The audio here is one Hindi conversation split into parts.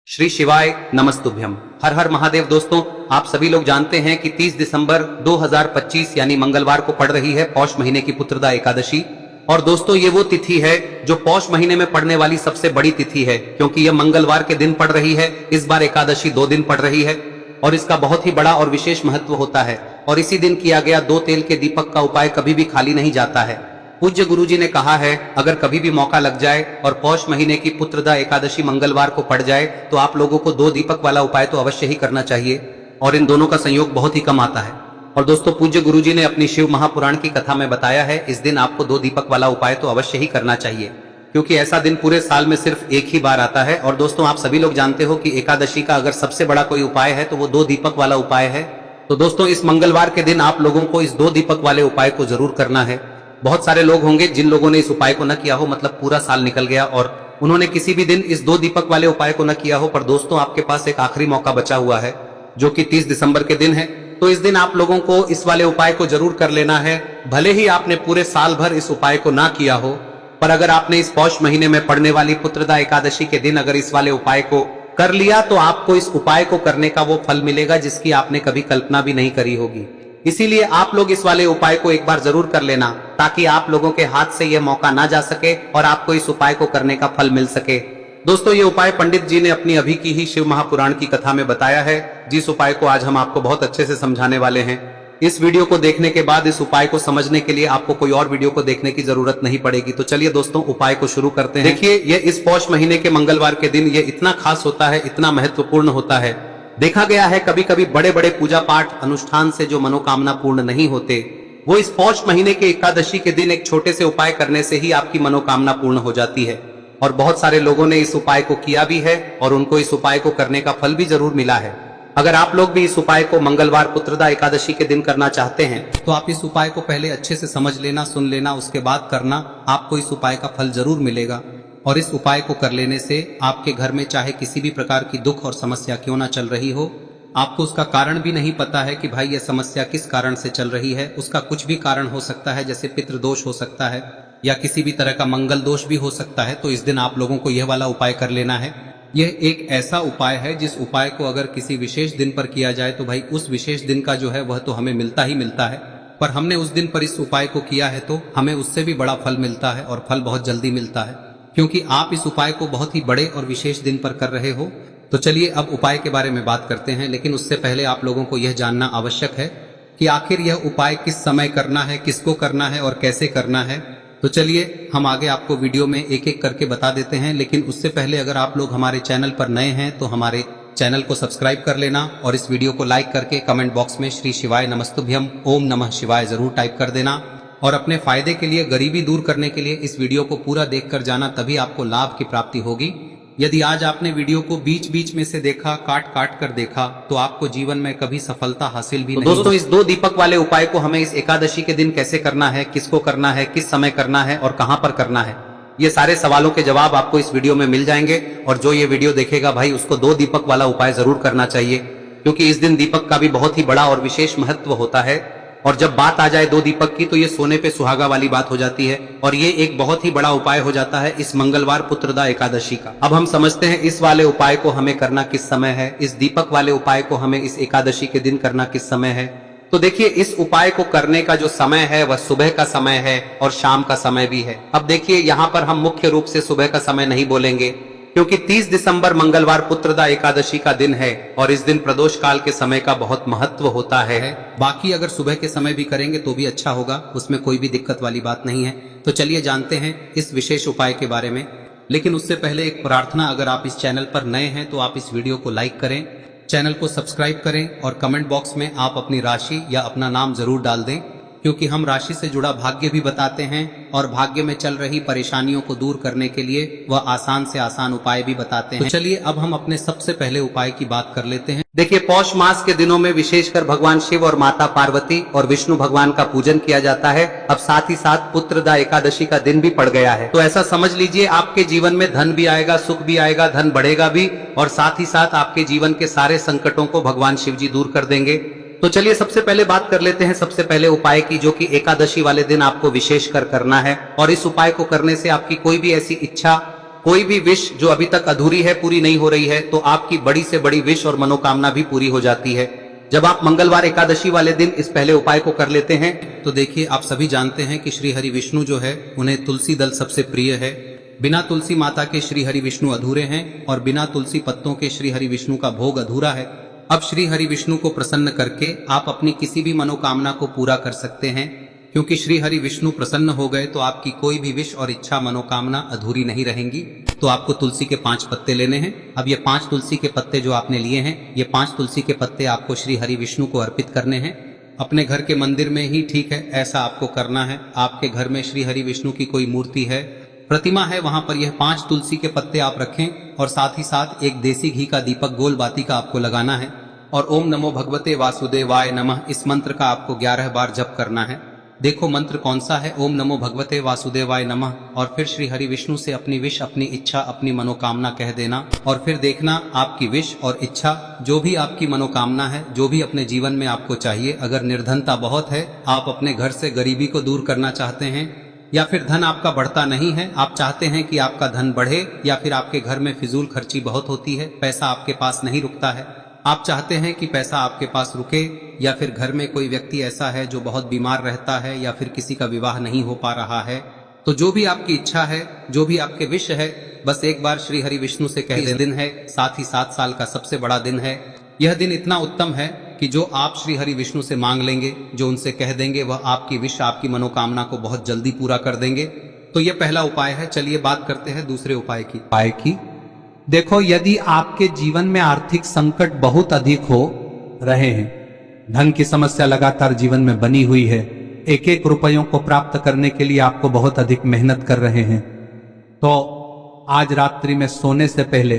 श्री शिवाय नमस्तुभ्यम। हर हर महादेव। दोस्तों, आप सभी लोग जानते हैं कि 30 दिसंबर 2025 यानी मंगलवार को पड़ रही है पौष महीने की पुत्रदा एकादशी। और दोस्तों, ये वो तिथि है जो पौष महीने में पड़ने वाली सबसे बड़ी तिथि है, क्योंकि यह मंगलवार के दिन पड़ रही है। इस बार एकादशी 2 दिन पड़ रही है और इसका बहुत ही बड़ा और विशेष महत्व होता है। और इसी दिन किया गया 2 तेल के दीपक का उपाय कभी भी खाली नहीं जाता है। पूज्य गुरुजी ने कहा है, अगर कभी भी मौका लग जाए और पौष महीने की पुत्रदा एकादशी मंगलवार को पड़ जाए तो आप लोगों को 2 दीपक वाला उपाय तो अवश्य ही करना चाहिए, और इन दोनों का संयोग बहुत ही कम आता है। और दोस्तों, पूज्य गुरुजी ने अपनी शिव महापुराण की कथा में बताया है, इस दिन आपको 2 दीपक वाला उपाय तो अवश्य ही करना चाहिए, क्योंकि ऐसा दिन पूरे साल में सिर्फ एक ही बार आता है। और दोस्तों, आप सभी लोग जानते हो कि एकादशी का अगर सबसे बड़ा कोई उपाय है तो वो 2 दीपक वाला उपाय है। तो दोस्तों, इस मंगलवार के दिन आप लोगों को इस 2 दीपक वाले उपाय को जरूर करना है। बहुत सारे लोग होंगे जिन लोगों ने इस उपाय को न किया हो, मतलब पूरा साल निकल गया और उन्होंने किसी भी दिन इस 2 दीपक वाले उपाय को न किया हो। पर दोस्तों, आपके पास एक आखिरी मौका बचा हुआ है जो कि 30 दिसंबर के दिन है। तो इस दिन आप लोगों को इस वाले उपाय को जरूर कर लेना है। भले ही आपने पूरे साल भर इस उपाय को ना किया हो, पर अगर आपने इस पौष महीने में पड़ने वाली पुत्रदा एकादशी के दिन अगर इस वाले उपाय को कर लिया तो आपको इस उपाय को करने का वो फल मिलेगा जिसकी आपने कभी कल्पना भी नहीं करी होगी। इसीलिए आप लोग इस वाले उपाय को एक बार जरूर कर लेना, ताकि आप लोगों के हाथ से यह मौका ना जा सके और आपको इस उपाय को करने का फल मिल सके। दोस्तों, ये उपाय पंडित जी ने अपनी अभी की ही शिव महापुराण की कथा में बताया है, जिस उपाय को आज हम आपको बहुत अच्छे से समझाने वाले हैं। इस वीडियो को देखने के बाद इस उपाय को समझने के लिए आपको कोई और वीडियो को देखने की जरूरत नहीं पड़ेगी। तो चलिए दोस्तों, उपाय को शुरू करते हैं। देखिए, ये इस पौष महीने के मंगलवार के दिन ये इतना खास होता है, इतना महत्वपूर्ण होता है। देखा गया है कभी कभी बड़े बड़े पूजा पाठ अनुष्ठान से जो मनोकामना पूर्ण नहीं होते, वो इस पौष महीने के एकादशी के दिन एक छोटे से उपाय करने से ही आपकी मनोकामना पूर्ण हो जाती है। और बहुत सारे लोगों ने इस उपाय को किया भी है और उनको इस उपाय को करने का फल भी जरूर मिला है। अगर आप लोग भी इस उपाय को मंगलवार पुत्रदा एकादशी के दिन करना चाहते हैं तो आप इस उपाय को पहले अच्छे से समझ लेना, सुन लेना, उसके बाद करना। आपको इस उपाय का फल जरूर मिलेगा। और इस उपाय को कर लेने से आपके घर में चाहे किसी भी प्रकार की दुख और समस्या क्यों ना चल रही हो, आपको उसका कारण भी नहीं पता है कि भाई ये समस्या किस कारण से चल रही है, उसका कुछ भी कारण हो सकता है, जैसे पितृदोष हो सकता है या किसी भी तरह का मंगल दोष भी हो सकता है। तो इस दिन आप लोगों को यह वाला उपाय कर लेना है। यह एक ऐसा उपाय है जिस उपाय को अगर किसी विशेष दिन पर किया जाए तो भाई उस विशेष दिन का जो है वह तो हमें मिलता ही मिलता है। पर हमने उस दिन पर इस उपाय को किया है तो हमें उससे भी बड़ा फल मिलता है, और फल बहुत जल्दी मिलता है, क्योंकि आप इस उपाय को बहुत ही बड़े और विशेष दिन पर कर रहे हो। तो चलिए अब उपाय के बारे में बात करते हैं, लेकिन उससे पहले आप लोगों को यह जानना आवश्यक है कि आखिर यह उपाय किस समय करना है, किसको करना है और कैसे करना है। तो चलिए हम आगे आपको वीडियो में एक एक करके बता देते हैं, लेकिन उससे पहले अगर आप लोग हमारे चैनल पर नए हैं तो हमारे चैनल को सब्सक्राइब कर लेना और इस वीडियो को लाइक करके कमेंट बॉक्स में श्री शिवाय नमस्तुभ्यम ओम नमः शिवाय जरूर टाइप कर देना। और अपने फायदे के लिए, गरीबी दूर करने के लिए इस वीडियो को पूरा देखकर जाना, तभी आपको लाभ की प्राप्ति होगी। यदि आज आपने वीडियो को बीच बीच में से देखा, काट काट कर देखा, तो आपको जीवन में कभी सफलता हासिल भी नहीं। दोस्तों, इस 2 दीपक वाले उपाय को हमें इस एकादशी के दिन कैसे करना है, किसको करना है, किस समय करना है और कहां पर करना है, ये सारे सवालों के जवाब आपको इस वीडियो में मिल जाएंगे। और जो ये वीडियो देखेगा भाई, उसको 2 दीपक वाला उपाय जरूर करना चाहिए, क्योंकि इस दिन दीपक का भी बहुत ही बड़ा और विशेष महत्व होता है। और जब बात आ जाए 2 दीपक की तो ये सोने पे सुहागा वाली बात हो जाती है, और ये एक बहुत ही बड़ा उपाय हो जाता है इस मंगलवार पुत्रदा एकादशी का। अब हम समझते हैं इस वाले उपाय को हमें करना किस समय है, इस दीपक वाले उपाय को हमें इस एकादशी के दिन करना किस समय है। तो देखिए, इस उपाय को करने का जो समय है वह सुबह का समय है और शाम का समय भी है। अब देखिए, यहाँ पर हम मुख्य रूप से सुबह का समय नहीं बोलेंगे, क्योंकि 30 दिसंबर मंगलवार पुत्रदा एकादशी का दिन है और इस दिन प्रदोष काल के समय का बहुत महत्व होता है। बाकी अगर सुबह के समय भी करेंगे तो भी अच्छा होगा, उसमें कोई भी दिक्कत वाली बात नहीं है। तो चलिए जानते हैं इस विशेष उपाय के बारे में। लेकिन उससे पहले एक प्रार्थना, अगर आप इस चैनल पर नए हैं तो आप इस वीडियो को लाइक करें, चैनल को सब्सक्राइब करें और कमेंट बॉक्स में आप अपनी राशि या अपना नाम जरूर डाल दें, क्योंकि हम राशि से जुड़ा भाग्य भी बताते हैं और भाग्य में चल रही परेशानियों को दूर करने के लिए वह आसान से आसान उपाय भी बताते हैं। तो चलिए अब हम अपने सबसे पहले उपाय की बात कर लेते हैं। देखिए, पौष मास के दिनों में विशेषकर भगवान शिव और माता पार्वती और विष्णु भगवान का पूजन किया जाता है। अब साथ ही साथ पुत्रदा एकादशी का दिन भी पड़ गया है, तो ऐसा समझ लीजिए आपके जीवन में धन भी आएगा, सुख भी आएगा, धन बढ़ेगा भी, और साथ ही साथ आपके जीवन के सारे संकटों को भगवान शिव जी दूर कर देंगे। तो चलिए सबसे पहले बात कर लेते हैं सबसे पहले उपाय की, जो कि एकादशी वाले दिन आपको विशेष कर करना है। और इस उपाय को करने से आपकी कोई भी ऐसी इच्छा, कोई भी विश जो अभी तक अधूरी है, पूरी नहीं हो रही है, तो आपकी बड़ी से बड़ी विश और मनोकामना भी पूरी हो जाती है जब आप मंगलवार एकादशी वाले दिन इस पहले उपाय को कर लेते हैं। तो देखिए, आप सभी जानते हैं कि श्री हरि विष्णु जो है उन्हें तुलसी दल सबसे प्रिय है। बिना तुलसी माता के श्री हरि विष्णु अधूरे हैं और बिना तुलसी पत्तों के श्री हरि विष्णु का भोग अधूरा है। अब श्री हरि विष्णु को प्रसन्न करके आप अपनी किसी भी मनोकामना को पूरा कर सकते हैं, क्योंकि श्री हरि विष्णु प्रसन्न हो गए तो आपकी कोई भी विश और इच्छा मनोकामना अधूरी नहीं रहेंगी। तो आपको तुलसी के 5 पत्ते लेने हैं। अब ये 5 तुलसी के पत्ते जो आपने लिए हैं, ये 5 तुलसी के पत्ते आपको श्री हरि विष्णु को अर्पित करने हैं। अपने घर के मंदिर में ही ठीक है, ऐसा आपको करना है। आपके घर में श्री हरि विष्णु की कोई मूर्ति है, प्रतिमा है, वहां पर यह 5 तुलसी के पत्ते आप रखें और साथ ही साथ एक देसी घी का दीपक गोल बाती का आपको लगाना है और ओम नमो भगवते वासुदेवाय नमः इस मंत्र का आपको 11 बार जप करना है। देखो मंत्र कौन सा है, ओम नमो भगवते वासुदेवाय नमः, और फिर श्री हरि विष्णु से अपनी विश, अपनी इच्छा, अपनी मनोकामना कह देना और फिर देखना आपकी विश और इच्छा, जो भी आपकी मनोकामना है, जो भी अपने जीवन में आपको चाहिए। अगर निर्धनता बहुत है, आप अपने घर से गरीबी को दूर करना चाहते हैं, या फिर धन आपका बढ़ता नहीं है, आप चाहते हैं कि आपका धन बढ़े, या फिर आपके घर में फिजूल खर्ची बहुत होती है, पैसा आपके पास नहीं रुकता है, आप चाहते हैं कि पैसा आपके पास रुके, या फिर घर में कोई व्यक्ति ऐसा है जो बहुत बीमार रहता है, या फिर किसी का विवाह नहीं हो पा रहा है, तो जो भी आपकी इच्छा है, जो भी आपके विश है, बस एक बार श्री हरि विष्णु से कह दे। दिन है, साथ ही 7 साल का सबसे बड़ा दिन है। यह दिन इतना उत्तम है कि जो आप श्री हरि विष्णु से मांग लेंगे, जो उनसे कह देंगे, वह आपकी विश, आपकी मनोकामना को बहुत जल्दी पूरा कर देंगे। तो यह पहला उपाय है। चलिए बात करते हैं दूसरे उपाय की। देखो, यदि आपके जीवन में आर्थिक संकट बहुत अधिक हो रहे हैं, धन की समस्या लगातार जीवन में बनी हुई है, एक एक रुपयों को प्राप्त करने के लिए आपको बहुत अधिक मेहनत कर रहे हैं, तो आज रात्रि में सोने से पहले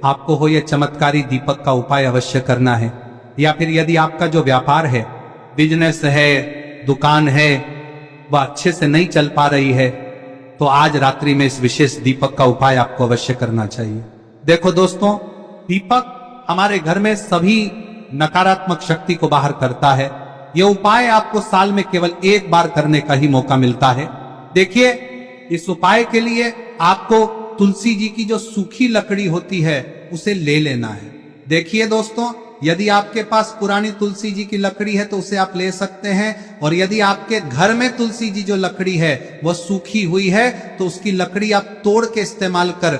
आपको हो यह चमत्कारी दीपक का उपाय अवश्य करना है। या फिर यदि आपका जो व्यापार है, बिजनेस है, दुकान है, वह अच्छे से नहीं चल पा रही है, तो आज रात्रि में इस विशेष दीपक का उपाय आपको अवश्य करना चाहिए। देखो दोस्तों, दीपक हमारे घर में सभी नकारात्मक शक्ति को बाहर करता है। यह उपाय आपको साल में केवल 1 बार करने का ही मौका मिलता है। देखिए, इस उपाय के लिए आपको तुलसी जी की जो सूखी लकड़ी होती है उसे ले लेना है। देखिए दोस्तों, यदि आपके पास पुरानी तुलसी जी की लकड़ी है तो उसे आप ले सकते हैं, और यदि आपके घर में तुलसी जी जो लकड़ी है वह सूखी हुई है तो उसकी लकड़ी आप तोड़ के इस्तेमाल कर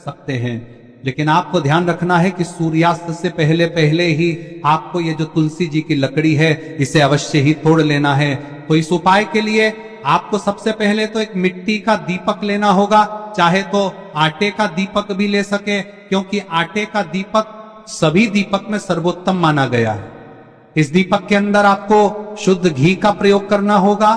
सकते हैं। लेकिन आपको ध्यान रखना है कि सूर्यास्त से पहले पहले ही आपको ये जो तुलसी जी की लकड़ी है इसे अवश्य ही तोड़ लेना है। तो इस उपाय के लिए आपको सबसे पहले तो एक मिट्टी का दीपक लेना होगा, चाहे तो आटे का दीपक भी ले सके, क्योंकि आटे का दीपक सभी दीपक में सर्वोत्तम माना गया है। इस दीपक के अंदर आपको शुद्ध घी का प्रयोग करना होगा,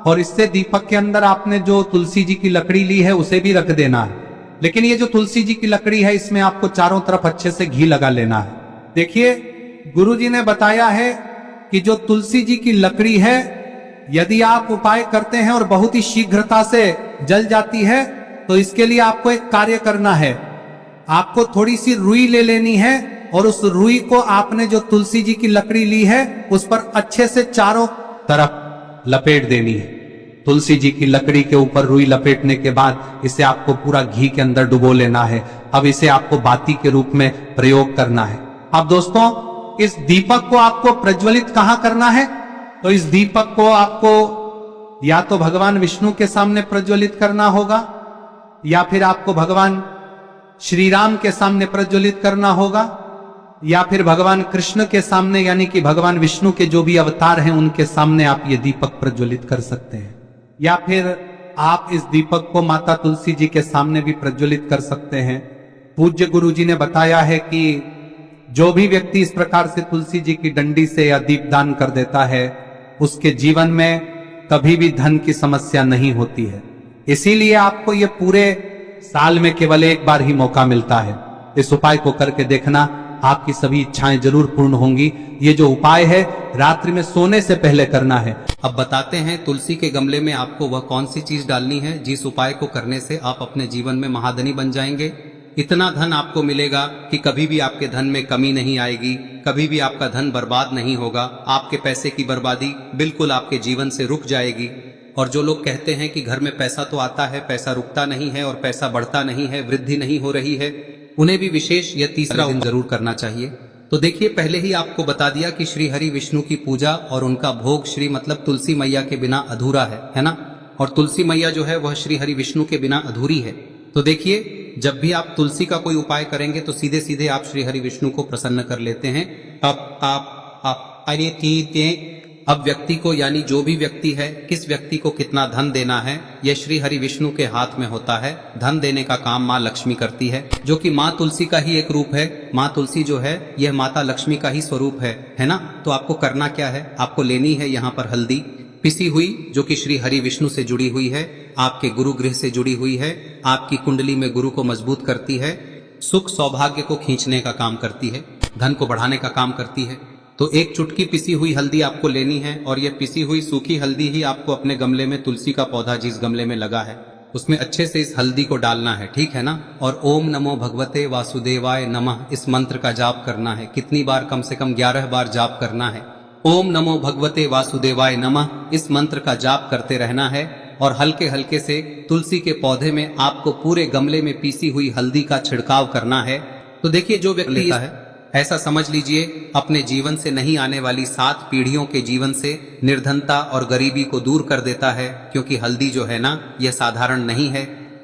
और इससे दीपक के अंदर आपने जो तुलसी जी की लकड़ी ली है उसे भी रख देना है। लेकिन ये जो तुलसी जी की लकड़ी है, इसमें आपको चारों तरफ अच्छे से घी लगा लेना है। देखिए, गुरुजी ने बताया है कि जो तुलसी जी की लकड़ी है, यदि आप उपाय करते हैं और बहुत ही शीघ्रता से जल जाती है, तो इसके लिए आपको एक कार्य करना है। आपको थोड़ी सी रुई ले लेनी है और उस रुई को आपने जो तुलसी जी की लकड़ी ली है उस पर अच्छे से चारों तरफ लपेट देनी है। तुलसी जी की लकड़ी के ऊपर रुई लपेटने के बाद इसे आपको पूरा घी के अंदर डुबो लेना है। अब इसे आपको बाती के रूप में प्रयोग करना है। अब दोस्तों, इस दीपक को आपको प्रज्वलित कहां करना है? तो इस दीपक को आपको या तो भगवान विष्णु के सामने प्रज्वलित करना होगा, या फिर आपको भगवान श्री राम के सामने प्रज्वलित करना होगा, या फिर भगवान कृष्ण के सामने, यानी कि भगवान विष्णु के जो भी अवतार हैं उनके सामने आप ये दीपक प्रज्वलित कर सकते हैं। या फिर आप इस दीपक को माता तुलसी जी के सामने भी प्रज्वलित कर सकते हैं। पूज्य गुरु जी ने बताया है कि जो भी व्यक्ति इस प्रकार से तुलसी जी की डंडी से या दीपदान कर देता है, उसके जीवन में कभी भी धन की समस्या नहीं होती है। इसीलिए आपको ये पूरे साल में केवल 1 बार ही मौका मिलता है। इस उपाय को करके देखना, आपकी सभी इच्छाएं जरूर पूर्ण होंगी। ये जो उपाय है रात्रि में सोने से पहले करना है। अब बताते हैं तुलसी के गमले में आपको वह कौन सी चीज डालनी है जिस उपाय को करने से आप अपने जीवन में महाधनी बन जाएंगे। इतना धन आपको मिलेगा कि कभी भी आपके धन में कमी नहीं आएगी, कभी भी आपका धन बर्बाद नहीं होगा। आपके पैसे की बर्बादी बिल्कुल आपके जीवन से रुक जाएगी। और जो लोग कहते हैं कि घर में पैसा तो आता है, पैसा रुकता नहीं है और पैसा बढ़ता नहीं है, वृद्धि नहीं हो रही है, उन्हें भी विशेष यह तीसरा दिन जरूर करना चाहिए। तो देखिए, पहले ही आपको बता दिया कि श्री हरि विष्णु की पूजा और उनका भोग श्री मतलब तुलसी मैया के बिना अधूरा है ना। और तुलसी मैया जो है वह श्री हरि विष्णु के बिना अधूरी है। तो देखिए, जब भी आप तुलसी का कोई उपाय करेंगे तो सीधे सीधे आप श्री हरि विष्णु को प्रसन्न कर लेते हैं। अब व्यक्ति को, यानी जो भी व्यक्ति है, किस व्यक्ति को कितना धन देना है, यह श्री हरि विष्णु के हाथ में होता है। धन देने का काम माँ लक्ष्मी करती है, जो कि माँ तुलसी का ही एक रूप है। माँ तुलसी जो है यह माता लक्ष्मी का ही स्वरूप है ना। तो आपको करना क्या है, आपको लेनी है यहाँ पर हल्दी पिसी हुई, जो कि श्री हरि विष्णु से जुड़ी हुई है, आपके गुरु गृह से जुड़ी हुई है, आपकी कुंडली में गुरु को मजबूत करती है, सुख सौभाग्य को खींचने का काम करती है, धन को बढ़ाने का काम करती है। तो एक चुटकी पिसी हुई हल्दी आपको लेनी है और यह पिसी हुई सूखी हल्दी ही आपको अपने गमले में, तुलसी का पौधा जिस गमले में लगा है उसमें अच्छे से इस हल्दी को डालना है, ठीक है ना। और ओम नमो भगवते वासुदेवाय नमः इस मंत्र का जाप करना है। कितनी बार? कम से कम 11 बार जाप करना है। ओम नमो भगवते वासुदेवाय नमः इस मंत्र का जाप करते रहना है और हल्के हल्के से तुलसी के पौधे में आपको पूरे गमले में पीसी हुई हल्दी का छिड़काव करना है। तो देखिए, जो व्यक्ति लेता है, ऐसा समझ लीजिए अपने जीवन से नहीं आने वाली 7 पीढ़ियों के जीवन से निर्धनता और गरीबी को दूर कर देता है। क्योंकि हल्दी जो है ना, यह साधारण नहीं है।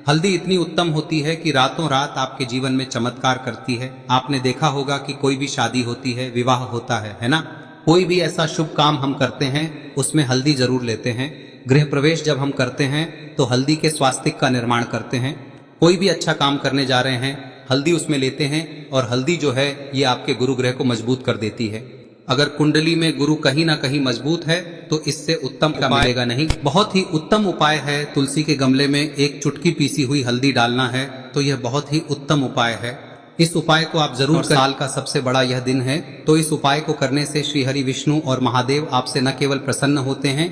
हल्दी इतनी उत्तम होती है कि रातों रात आपके जीवन में चमत्कार करती है। आपने देखा होगा कि कोई भी शादी होती है, विवाह होता है ना, कोई भी ऐसा शुभ काम हम करते हैं उसमें हल्दी जरूर लेते हैं। गृह प्रवेश जब हम करते हैं तो हल्दी के स्वास्तिक का निर्माण करते हैं। कोई भी अच्छा काम करने जा रहे हैं, हल्दी उसमें लेते हैं और हल्दी जो है ये आपके गुरु ग्रह को मजबूत कर देती है। अगर कुंडली में गुरु कहीं ना कहीं मजबूत है तो इससे उत्तम का मिलेगा नहीं। बहुत ही उत्तम उपाय है, तुलसी के गमले में एक चुटकी पीसी हुई हल्दी डालना है, तो यह बहुत ही उत्तम उपाय है। इस उपाय को आप जरूर करें। साल का सबसे बड़ा यह दिन है, तो इस उपाय को करने से श्री हरि विष्णु और महादेव आपसे न केवल प्रसन्न होते हैं,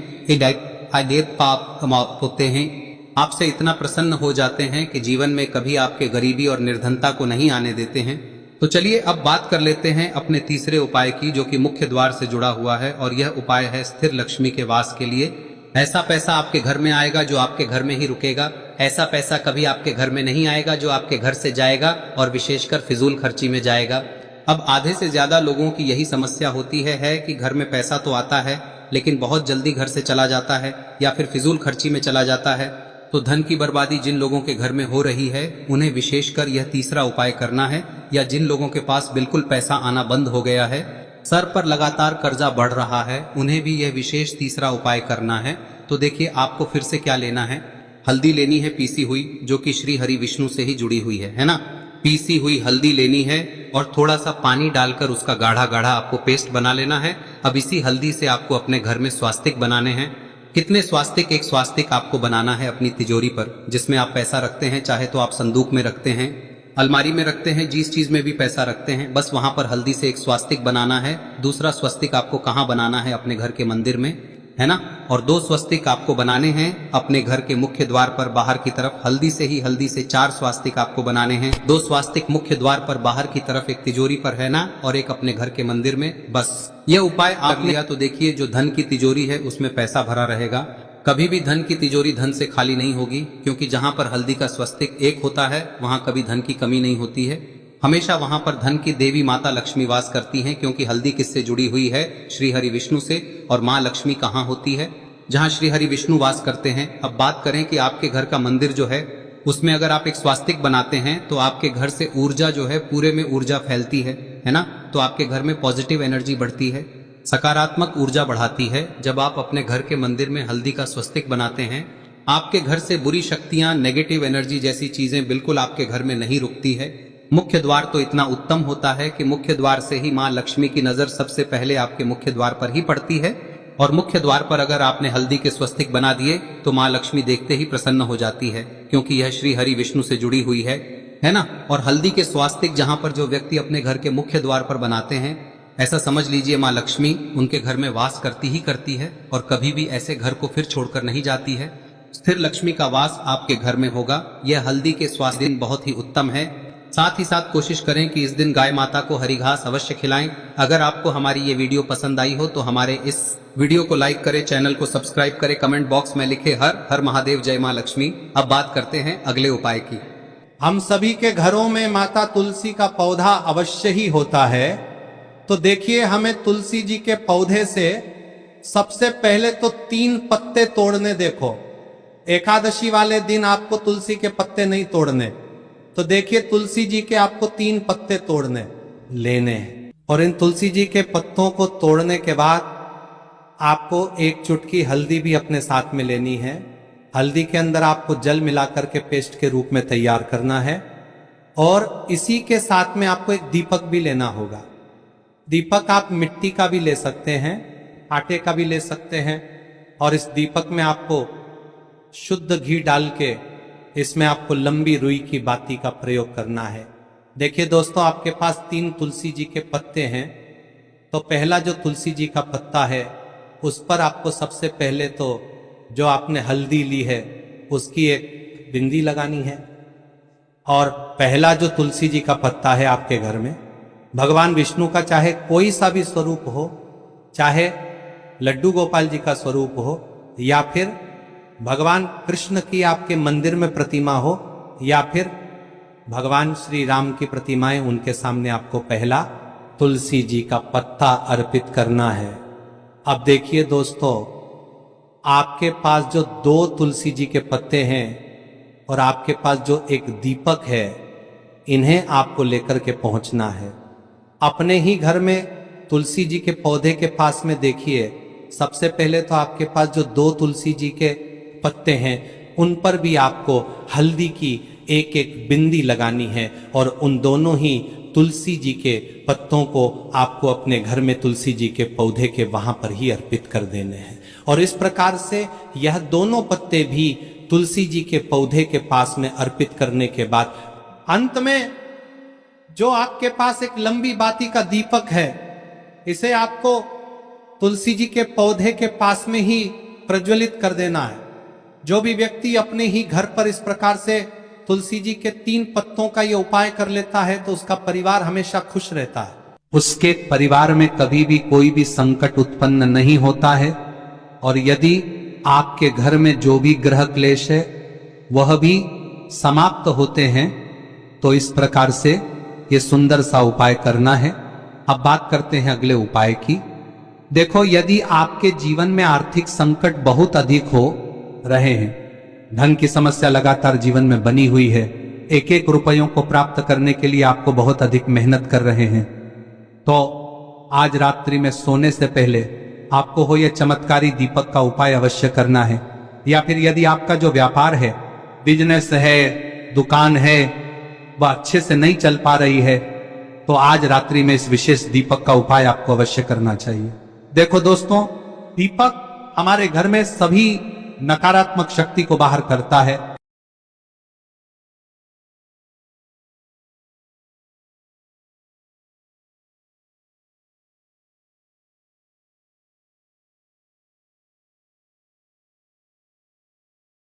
पाप होते हैं, आपसे इतना प्रसन्न हो जाते हैं कि जीवन में कभी आपके गरीबी और निर्धनता को नहीं आने देते हैं। तो चलिए अब बात कर लेते हैं अपने तीसरे उपाय की, जो कि मुख्य द्वार से जुड़ा हुआ है। और यह उपाय है स्थिर लक्ष्मी के वास के लिए। ऐसा पैसा आपके घर में आएगा जो आपके घर में ही रुकेगा। ऐसा पैसा कभी आपके घर में नहीं आएगा जो आपके घर से जाएगा और विशेषकर फिजूल खर्ची में जाएगा। अब आधे से ज्यादा लोगों की यही समस्या होती है कि घर में पैसा तो आता है लेकिन बहुत जल्दी घर से चला जाता है या फिर फिजूल खर्ची में चला जाता है। तो धन की बर्बादी जिन लोगों के घर में हो रही है उन्हें विशेषकर यह तीसरा उपाय करना है। या जिन लोगों के पास बिल्कुल पैसा आना बंद हो गया है, सर पर लगातार कर्जा बढ़ रहा है, उन्हें भी यह विशेष तीसरा उपाय करना है। तो देखिए, आपको फिर से क्या लेना है, हल्दी लेनी है पीसी हुई, जो कि श्री हरि विष्णु से ही जुड़ी हुई है ना। पीसी हुई हल्दी लेनी है और थोड़ा सा पानी डालकर उसका गाढ़ा गाढ़ा आपको पेस्ट बना लेना है। अब इसी हल्दी से आपको अपने घर में स्वास्तिक बनाने हैं। कितने स्वास्तिक? एक स्वास्तिक आपको बनाना है अपनी तिजोरी पर, जिसमें आप पैसा रखते हैं। चाहे तो आप संदूक में रखते हैं, अलमारी में रखते हैं, जिस चीज में भी पैसा रखते हैं, बस वहां पर हल्दी से एक स्वास्तिक बनाना है। दूसरा स्वस्तिक आपको कहाँ बनाना है? अपने घर के मंदिर में, है ना। और 2 स्वस्तिक आपको बनाने हैं अपने घर के मुख्य द्वार पर बाहर की तरफ। हल्दी से 4 स्वास्तिक आपको बनाने हैं। 2 स्वास्तिक मुख्य द्वार पर बाहर की तरफ, एक तिजोरी पर, है ना, और एक अपने घर के मंदिर में। बस यह उपाय आप लिया तो देखिए, जो धन की तिजोरी है उसमें पैसा भरा रहेगा। कभी भी धन की तिजोरी धन से खाली नहीं होगी, क्योंकि जहां पर हल्दी का स्वस्तिक एक होता है वहां कभी धन की कमी नहीं होती है। हमेशा वहां पर धन की देवी माता लक्ष्मी वास करती हैं, क्योंकि हल्दी किससे जुड़ी हुई है? श्री हरि विष्णु से। और माँ लक्ष्मी कहाँ होती है? जहाँ श्री हरि विष्णु वास करते हैं। अब बात करें कि आपके घर का मंदिर जो है उसमें अगर आप एक स्वास्तिक बनाते हैं तो आपके घर से ऊर्जा जो है, पूरे में ऊर्जा फैलती है ना। तो आपके घर में पॉजिटिव एनर्जी बढ़ती है, सकारात्मक ऊर्जा बढ़ाती है। जब आप अपने घर के मंदिर में हल्दी का स्वस्तिक बनाते हैं, आपके घर से बुरी शक्तियां, नेगेटिव एनर्जी जैसी चीजें बिल्कुल आपके घर में नहीं रुकती है। मुख्य द्वार तो इतना उत्तम होता है कि मुख्य द्वार से ही माँ लक्ष्मी की नजर सबसे पहले आपके मुख्य द्वार पर ही पड़ती है। और मुख्य द्वार पर अगर आपने हल्दी के स्वस्तिक बना दिए तो माँ लक्ष्मी देखते ही प्रसन्न हो जाती है, क्योंकि यह श्री हरि विष्णु से जुड़ी हुई है ना। और हल्दी के स्वास्तिक जहां पर जो व्यक्ति अपने घर के मुख्य द्वार पर बनाते हैं, ऐसा समझ लीजिए माँ लक्ष्मी उनके घर में वास करती ही करती है और कभी भी ऐसे घर को फिर छोड़कर नहीं जाती है। स्थिर लक्ष्मी का वास आपके घर में होगा। यह हल्दी के स्वास्थ्य दिन बहुत ही उत्तम है। साथ ही साथ कोशिश करें कि इस दिन गाय माता को हरी घास अवश्य खिलाएं। अगर आपको हमारी ये वीडियो पसंद आई हो तो हमारे इस वीडियो को लाइक करें, चैनल को सब्सक्राइब करें, कमेंट बॉक्स में लिखे हर हर महादेव, जय मां लक्ष्मी। अब बात करते हैं अगले उपाय की। हम सभी के घरों में माता तुलसी का पौधा अवश्य ही होता है। तो देखिए, हमें तुलसी जी के पौधे से सबसे पहले तो 3 पत्ते तोड़ने। देखो, एकादशी वाले दिन आपको तुलसी के पत्ते नहीं तोड़ने। तो देखिए, तुलसी जी के आपको 3 पत्ते तोड़ने लेने हैं। और इन तुलसी जी के पत्तों को तोड़ने के बाद आपको 1 चुटकी हल्दी भी अपने साथ में लेनी है। हल्दी के अंदर आपको जल मिलाकर के पेस्ट के रूप में तैयार करना है। और इसी के साथ में आपको एक दीपक भी लेना होगा। दीपक आप मिट्टी का भी ले सकते हैं, आटे का भी ले सकते हैं। और इस दीपक में आपको शुद्ध घी डाल के इसमें आपको लंबी रुई की बाती का प्रयोग करना है। देखिए दोस्तों, आपके पास 3 तुलसी जी के पत्ते हैं। तो पहला जो तुलसी जी का पत्ता है उस पर आपको सबसे पहले तो जो आपने हल्दी ली है उसकी एक बिंदी लगानी है। और पहला जो तुलसी जी का पत्ता है आपके घर में, भगवान विष्णु का चाहे कोई सा भी स्वरूप हो, चाहे लड्डू गोपाल जी का स्वरूप हो, या फिर भगवान कृष्ण की आपके मंदिर में प्रतिमा हो, या फिर भगवान श्री राम की प्रतिमाएं, उनके सामने आपको पहला तुलसी जी का पत्ता अर्पित करना है। अब देखिए दोस्तों, आपके पास जो 2 तुलसी जी के पत्ते हैं और आपके पास जो एक दीपक है, इन्हें आपको लेकर के पहुंचना है। अपने ही घर में तुलसी जी के पौधे के पास में देखिए, सबसे पहले तो आपके पास जो 2 तुलसी जी के पत्ते हैं उन पर भी आपको हल्दी की एक एक बिंदी लगानी है। और उन दोनों ही तुलसी जी के पत्तों को आपको अपने घर में तुलसी जी के पौधे के वहां पर ही अर्पित कर देने हैं। और इस प्रकार से यह दोनों पत्ते भी तुलसी जी के पौधे के पास में अर्पित करने के बाद अंत में जो आपके पास एक लंबी बाती का दीपक है, इसे आपको तुलसी जी के पौधे के पास में ही प्रज्वलित कर देना है। जो भी व्यक्ति अपने ही घर पर इस प्रकार से तुलसी जी के 3 पत्तों का ये उपाय कर लेता है तो उसका परिवार हमेशा खुश रहता है। उसके परिवार में कभी भी कोई भी संकट उत्पन्न नहीं होता है। और यदि आपके घर में जो भी ग्रह क्लेश है वह भी समाप्त होते हैं। तो इस प्रकार से ये सुंदर सा उपाय करना है। अब बात करते हैं अगले उपाय की। देखो, यदि आपके जीवन में आर्थिक संकट बहुत अधिक हो रहे हैं, धन की समस्या लगातार जीवन में बनी हुई है, एक एक रुपयों को प्राप्त करने के लिए आपको बहुत अधिक मेहनत कर रहे हैं, तो आज रात्रि में सोने से पहले आपको हो यह चमत्कारी दीपक का उपाय अवश्य करना है। या फिर यदि आपका जो व्यापार है, बिजनेस है, दुकान है, वह अच्छे से नहीं चल पा रही है, तो आज रात्रि में इस विशेष दीपक का उपाय आपको अवश्य करना चाहिए। देखो दोस्तों, दीपक हमारे घर में सभी नकारात्मक शक्ति को बाहर करता है।